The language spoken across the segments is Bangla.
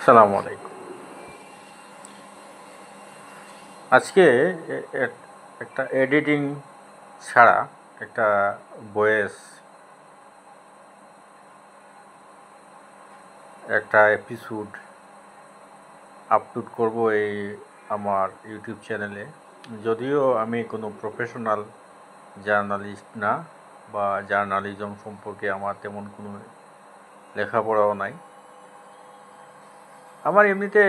সালামু আলাইকুম। আজকে একটা এডিটিং ছাড়া একটা ভয়েস একটা এপিসোড আপলোড করব এই আমার ইউটিউব চ্যানেলে। যদিও আমি কোনো প্রফেশনাল জার্নালিস্ট না, বা জার্নালিজম সম্পর্কে আমার তেমন কোনো লেখাপড়াও নাই। আমার এমনিতে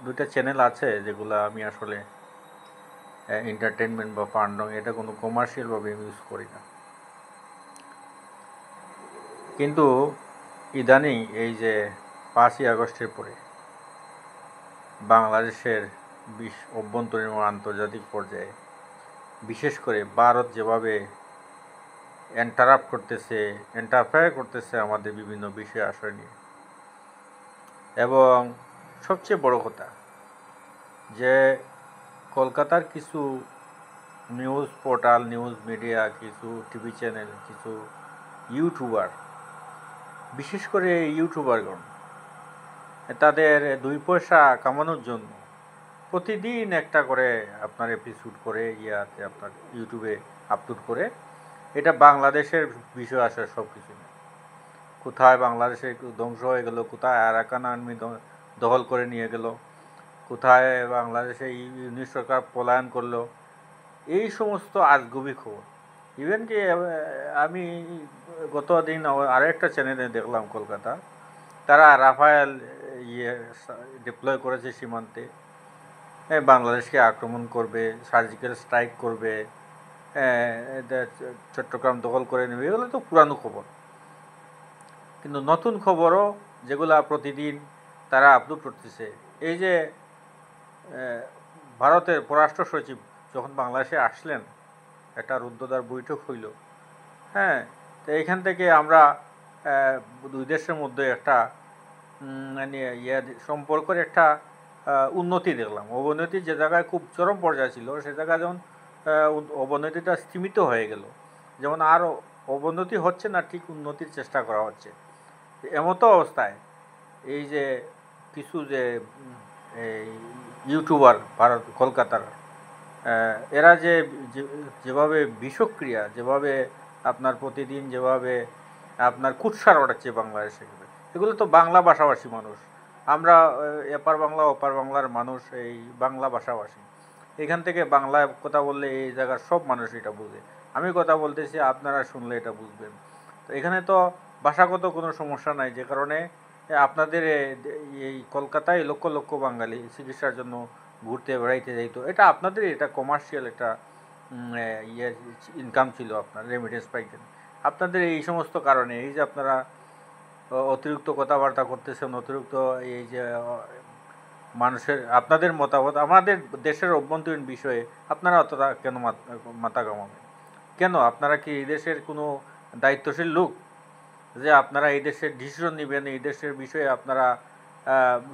দুইটা চ্যানেল আছে যেগুলো আমি আসলে এন্টারটেনমেন্ট বা ফান্ড, এটা কোনো কমার্শিয়ালভাবে ইউজ করি না। কিন্তু ইদানিং এই যে 5ই আগস্টের পরে বাংলাদেশের অভ্যন্তরীণ ও আন্তর্জাতিক পর্যায়ে বিশেষ করে ভারত যেভাবে ইন্টারফেয়ার করতেছে আমাদের বিভিন্ন বিষয় আশয় নিয়ে, এবং সবচেয়ে বড় কথা যে কলকাতার কিছু নিউজ পোর্টাল, নিউজ মিডিয়া, কিছু টিভি চ্যানেল, কিছু ইউটিউবার, বিশেষ করে ইউটিউবারগণ তাদের 2 পয়সা কামানোর জন্য প্রতিদিন একটা করে আপনার এপিসোড করে আপনার ইউটিউবে আপলোড করে। এটা বাংলাদেশের বিষয় আসে সব কিছু না। কোথায় বাংলাদেশে ধ্বংস হয়ে গেল, কোথায় আরাকান আর্মি দখল করে নিয়ে গেল, কোথায় বাংলাদেশে ইউনিট সরকার পলায়ন করলো, এই সমস্ত আজগুবি খবর। ইভেন কি আমি গত দিন আরেকটা চ্যানেলে দেখলাম কলকাতা, তারা রাফায়েল ডিপ্লয় করেছে সীমান্তে, বাংলাদেশকে আক্রমণ করবে, সার্জিক্যাল স্ট্রাইক করবে, চট্টগ্রাম দখল করে নেবে। এগুলো তো পুরানো খবর। কিন্তু নতুন খবরও যেগুলো প্রতিদিন তারা আপলোড করতেছে, এই যে ভারতের পররাষ্ট্র সচিব যখন বাংলাদেশে আসলেন, একটা রুদ্ধদ্বার বৈঠক হইল। তো এইখান থেকে আমরা দুই দেশের মধ্যে একটা সম্পর্কের একটা উন্নতি দেখলাম। অবনতি যে জায়গায় খুব চরম পর্যায়ে ছিল, সে জায়গায় যেমন অবনতিটা স্তীমিত হয়ে গেল, যেমন আর অবনতি হচ্ছে না, ঠিক উন্নতির চেষ্টা করা হচ্ছে। এমতো অবস্থায় এই যে কিছু যে এই ইউটিউবার ভারত কলকাতার, এরা যেভাবে বিষক্রিয়া, যেভাবে আপনার প্রতিদিন যেভাবে আপনার কুৎসার ওঠাচ্ছে বাংলাদেশে, এগুলো তো বাংলা ভাষাভাষী মানুষ। আমরা এপার বাংলা ওপার বাংলার মানুষ, এই বাংলা ভাষাভাষী। এখান থেকে বাংলায় কথা বললে এই জায়গার সব মানুষ এটা বুঝে। আমি কথা বলতেছি, আপনারা শুনলে এটা বুঝবেন। তো এখানে তো ভাষাগত কোনো সমস্যা নাই, যে কারণে আপনাদের এই কলকাতায় লক্ষ লক্ষ বাঙালি চিকিৎসার জন্য ঘুরতে বেড়াইতে যাইতো। এটা আপনাদের এটা কমার্শিয়াল একটা ইনকাম ছিল, আপনার রেমিটেন্স পাইতেন। আপনাদের এই সমস্ত কারণে এই যে আপনারা অতিরিক্ত কথাবার্তা করতেছেন, অতিরিক্ত এই যে মানুষের আপনাদের মতামত আমাদের দেশের অভ্যন্তরীণ বিষয়ে আপনারা অতটা কেন মাথা ঘামাবেন? কেন আপনারা কি এই দেশের কোনো দায়িত্বশীল লোক যে আপনারা এই দেশের ডিসিশন নেবেন, এই দেশের বিষয়ে আপনারা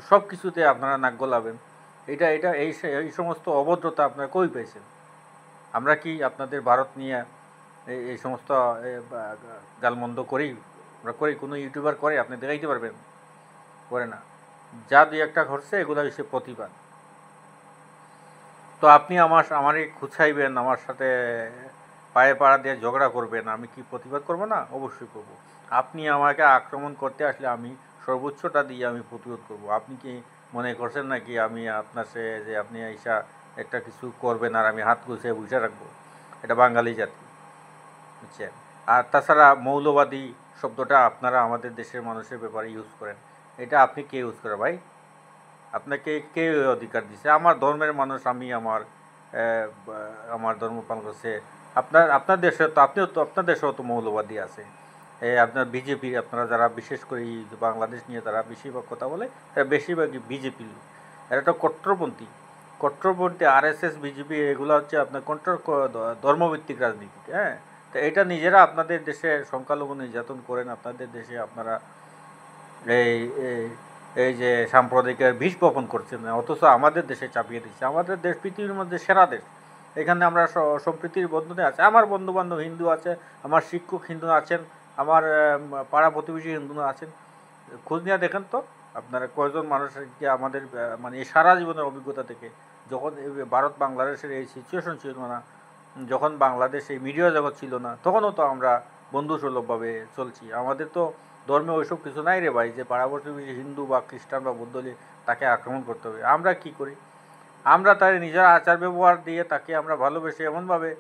সব কিছুতে আপনারা নাক গলাবেন? এটা এটা এই এই সমস্ত অভদ্রতা আপনারা কই পেয়েছেন? আমরা কি আপনাদের ভারত নিয়ে এই সমস্ত গালমন্দ করি? আমরা করি? কোনো ইউটিউবার করে? আপনি দেখাইতে পারবেন? করে না। যা দুই একটা ঘটছে এগুলো হচ্ছে প্রতিবাদ। তো আপনি আমারই খুঁচাইবেন, আমার সাথে পায়ে পাড়া দিয়ে ঝগড়া করবেন, আমি কি প্রতিবাদ করব না? অবশ্যই করব। আপনি আমাকে আক্রমণ করতে আসলে আমি সর্বোচ্চটা দিয়ে আমি প্রতিরোধ করব। আপনি কি মনে করছেন নাকি আমি আপনার সে যে আপনি আইসা একটা কিছু করবেন আর আমি হাত গুছিয়ে বুঝে রাখবো? এটা বাঙালি জাতি, বুঝছেন? আর তাছাড়া মৌলবাদী শব্দটা আপনারা আমাদের দেশের মানুষের ব্যাপারে ইউজ করেন। এটা আপনি কে ইউজ করে ভাই? আপনাকে কে অধিকার দিছে? আমার ধর্মের মানুষ, আমি আমার ধর্ম পালন করছে। আপনার দেশে তো আপনিও তো আপনার দেশেও তো মৌলবাদী আছে। আপনার বিজেপি, আপনারা যারা বিশেষ করে এই বাংলাদেশ নিয়ে যারা বেশিরভাগ কথা বলে, এরা বেশিরভাগই বিজেপি লোক। এরা তো কট্টরপন্থী। কট্টরপন্থী আরএসএস, বিজেপি এগুলো হচ্ছে আপনার ধর্মভিত্তিক রাজনীতি। তো এটা নিজেরা আপনাদের দেশে সংখ্যালঘু নির্যাতন করেন, আপনাদের দেশে আপনারা এই এই যে সাম্প্রদায়িকের বিষ বপন করছেন, অথচ আমাদের দেশে চাপিয়ে দিচ্ছে। আমাদের দেশ পৃথিবীর মধ্যে সেরা দেশ। এখানে আমরা সম্প্রীতির বন্ধনে আছে। আমার বন্ধুবান্ধব হিন্দু আছে, আমার শিক্ষক হিন্দু আছেন, আমার পাড়া প্রতিবেশী হিন্দু আছেন। খোঁজ নিয়ে দেখেন তো আপনারা কয়জন মানুষের কি আমাদের মানে এই সারা জীবনের অভিজ্ঞতা থেকে, যখন এই ভারত বাংলাদেশের এই সিচুয়েশন ছিল না, যখন বাংলাদেশ এই মিডিয়া জগৎ ছিল না, তখনও তো আমরা বন্ধুসুলভভাবে চলছি। আমাদের তো ধর্মে ওইসব কিছু নাই রে ভাই, যে পাড়া প্রতিবেশী হিন্দু বা খ্রিস্টান বা বৌদ্ধ হলে তাকে আক্রমণ করতে হবে। আমরা কি করি, আমরা তার নিজের আচার ব্যবহার দিয়ে তাকে আমরা ভালোবেসে এমনভাবে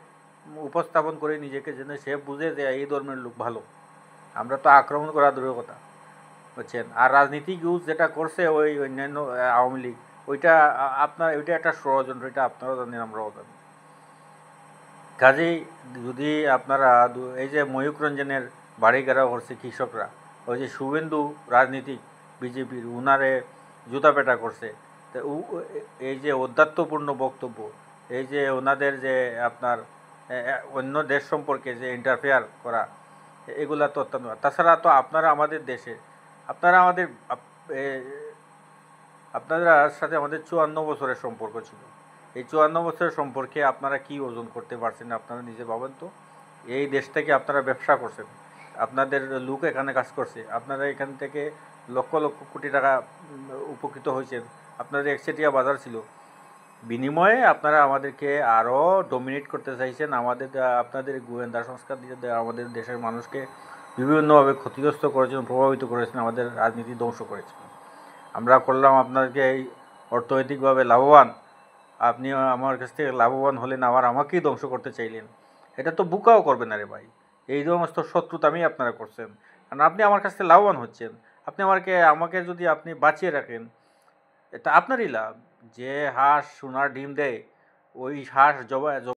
উপস্থাপন করি নিজেকে, যেন সে বুঝে যে এই ধর্মের লোক ভালো। আমরা তো আক্রমণ করা দূরের কথা, বুঝছেন। আর রাজনীতিক ইউজ যেটা করছে ওই অন্যান্য আওয়ামী লীগ, ওইটা আপনার ওইটা একটা ষড়যন্ত্র, এটা আপনারাও জানেন আমরাও জানি। কাজেই যদি আপনারা এই যে ময়ূক রঞ্জনের বাড়ি ঘেরাও করছে কৃষকরা, ওই যে শুভেন্দু রাজনীতিক বিজেপির উনারে জুতা পেটা করছে, তো এই যে অধ্যাত্মপূর্ণ বক্তব্য, এই যে ওনাদের যে আপনার অন্য দেশ সম্পর্কে যে ইন্টারফেয়ার করা, এগুলা তো অত্যন্ত। তাছাড়া তো আপনারা আমাদের দেশে, আপনারা আমাদের আপনাদের সাথে আমাদের 54 বছরের সম্পর্ক ছিল। এই 54 বছরের সম্পর্কে আপনারা কি অর্জন করতে পারছেন আপনারা নিজে ভাবেন তো। এই দেশ থেকে আপনারা ব্যবসা করছেন, আপনাদের লোক এখানে কাজ করছে, আপনারা এখান থেকে লক্ষ লক্ষ কোটি টাকা উপকৃত হয়েছেন, আপনাদের একচেটিয়া বাজার ছিল। বিনিময়ে আপনারা আমাদেরকে আরও ডমিনেট করতে চাইছেন, আমাদের আপনাদের গোয়েন্দা সংস্কার দিয়ে আমাদের দেশের মানুষকে বিভিন্নভাবে ক্ষতিগ্রস্ত করেছেন, প্রভাবিত করেছেন, আমাদের রাজনীতি ধ্বংস করেছেন। আমরা করলাম আপনাদেরকে এই অর্থনৈতিকভাবে লাভবান, আপনি আমার কাছ থেকে লাভবান হলেন, আবার আমাকেই ধ্বংস করতে চাইলেন। এটা তো বুকাও করবেন না রে ভাই, এই সমস্ত শত্রুতামি আপনারা করছেন। কারণ আপনি আমার কাছ থেকে লাভবান হচ্ছেন, আপনি আমাকে যদি আপনি বাঁচিয়ে রাখেন, এটা আপনারই লাভ। যে হাঁস সোনার ডিম দেয়, ওই হাঁস